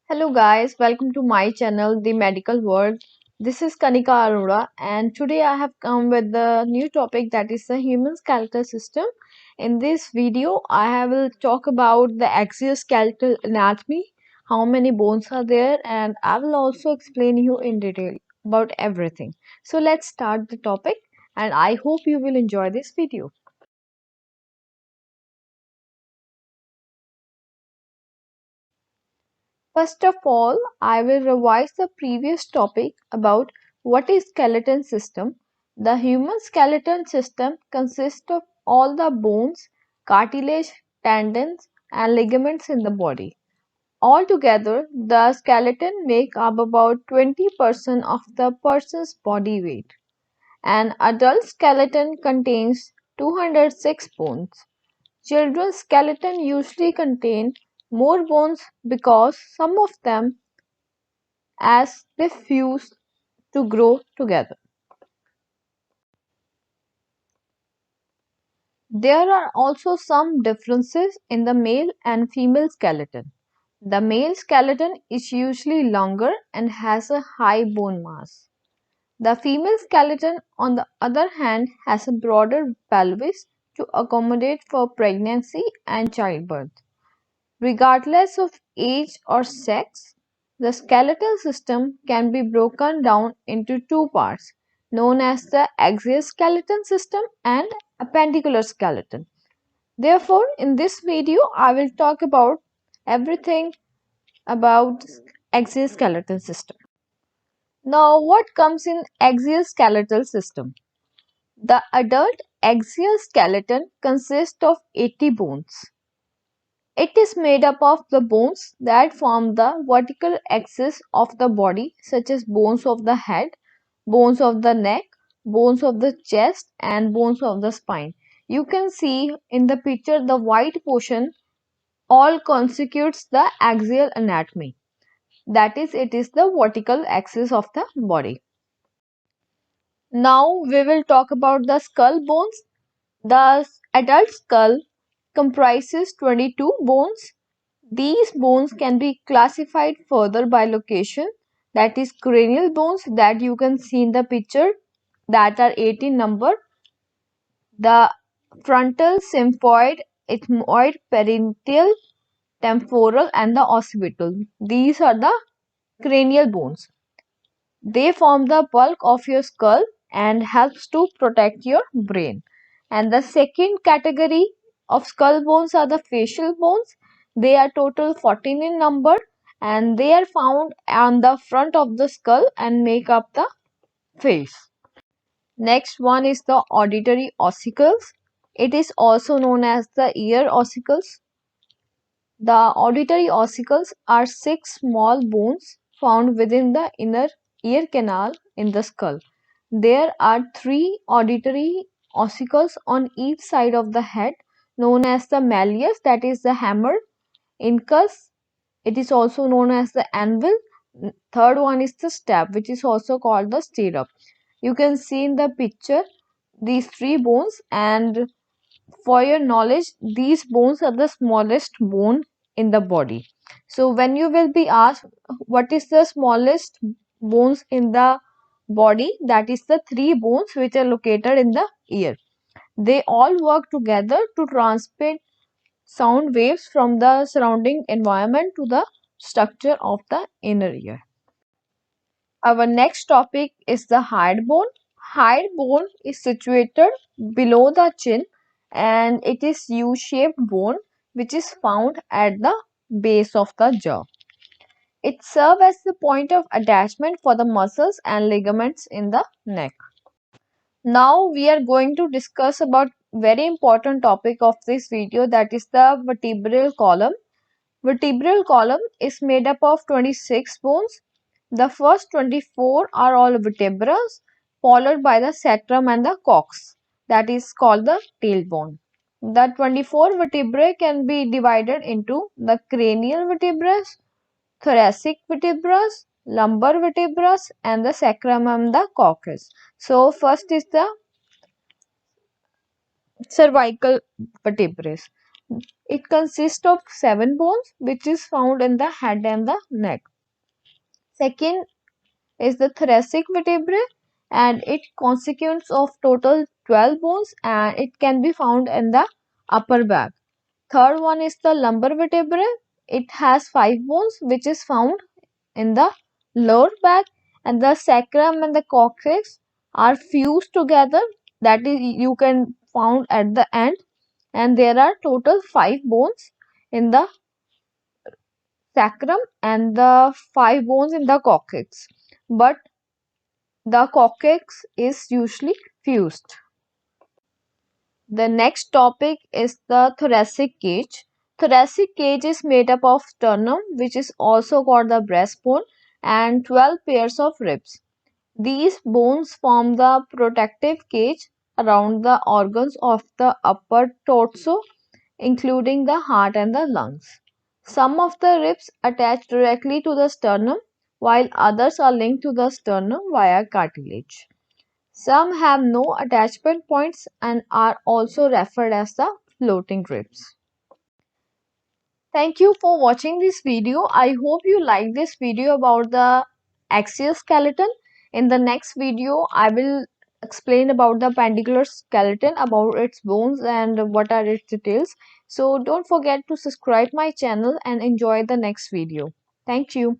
Hello guys, welcome to my channel, The Medical World. This is Kanika Arora, and today I have come with the new topic that is the human skeletal system. In this video, will talk about the exoskeletal anatomy, how many bones are there, and I will also explain you in detail about everything. So let's start the topic, and I hope you will enjoy this video. First of all, I will revise the previous topic about what is skeleton system. The human skeleton system consists of all the bones, cartilage, tendons and ligaments in the body. Altogether, the skeleton make up about 20% of the person's body weight. An adult skeleton contains 206 bones. Children's skeleton usually contain more bones because some of them as they fuse to grow together. There are also some differences in the male and female skeleton. The male skeleton is usually longer and has a high bone mass. The female skeleton, on the other hand, has a broader pelvis to accommodate for pregnancy and childbirth. Regardless of age or sex, the skeletal system can be broken down into two parts, known as the exoskeleton system and appendicular skeleton. Therefore, in this video, I will talk about everything about exoskeleton system. Now, what comes in exoskeletal system? The adult exoskeleton consists of 80 bones. It is made up of the bones that form the vertical axis of the body, such as bones of the head, bones of the neck, bones of the chest, and bones of the spine. You can see in the picture the white portion all constitutes the axial anatomy. That is, it is the vertical axis of the body. Now we will talk about the skull bones. The adult skull comprises 22 bones. These bones can be classified further by location, that is cranial bones that you can see in the picture that are 18 number. The frontal, symphoid, ethmoid, parietal, temporal and the occipital. These are the cranial bones. They form the bulk of your skull and helps to protect your brain. And the second category of skull bones are the facial bones. They are total 14 in number and they are found on the front of the skull and make up the face. Next one is the auditory ossicles. It is also known as the ear ossicles. The auditory ossicles are 6 small bones found within the inner ear canal in the skull. There are 3 auditory ossicles on each side of the head, known as the malleus, that is the hammer, incus, it is also known as the anvil. Third one is the step, which is also called the stirrup. You can see in the picture these 3 bones, and for your knowledge, these bones are the smallest bone in the body. So when you will be asked what is the smallest bones in the body, that is the 3 bones which are located in the ear. They all work together to transmit sound waves from the surrounding environment to the structure of the inner ear. Our next topic is the hide bone. Hide bone is situated below the chin and it is U-shaped bone which is found at the base of the jaw. It serves as the point of attachment for the muscles and ligaments in the neck. Now we are going to discuss about very important topic of this video, that is the vertebral column. Vertebral column is made up of 26 bones. The first 24 are all vertebrae, followed by the sacrum and the cox, that is called the tailbone. The 24 vertebrae can be divided into the cranial vertebrae, thoracic vertebrae, lumbar vertebrae, and the sacrum and the coccus. So first is the cervical vertebrae. It consists of 7 bones, which is found in the head and the neck. Second is the thoracic vertebrae, and it constitutes of total 12 bones, and it can be found in the upper back. Third one is the lumbar vertebrae. It has 5 bones, which is found in the lower back, and the sacrum and the coccyx are fused together. That is, you can found at the end, and there are total 5 bones in the sacrum and the 5 bones in the coccyx. But the coccyx is usually fused. The next topic is the thoracic cage. Thoracic cage is made up of sternum, which is also called the breastbone, and 12 pairs of ribs. These bones form the protective cage around the organs of the upper torso, including the heart and the lungs. Some of the ribs attach directly to the sternum, while others are linked to the sternum via cartilage. Some have no attachment points and are also referred as the floating ribs. Thank you for watching this video. I hope you like this video about the exoskeleton. In the next video, I will explain about the appendicular skeleton, about its bones and what are its details. So don't forget to subscribe my channel and enjoy the next video. Thank you.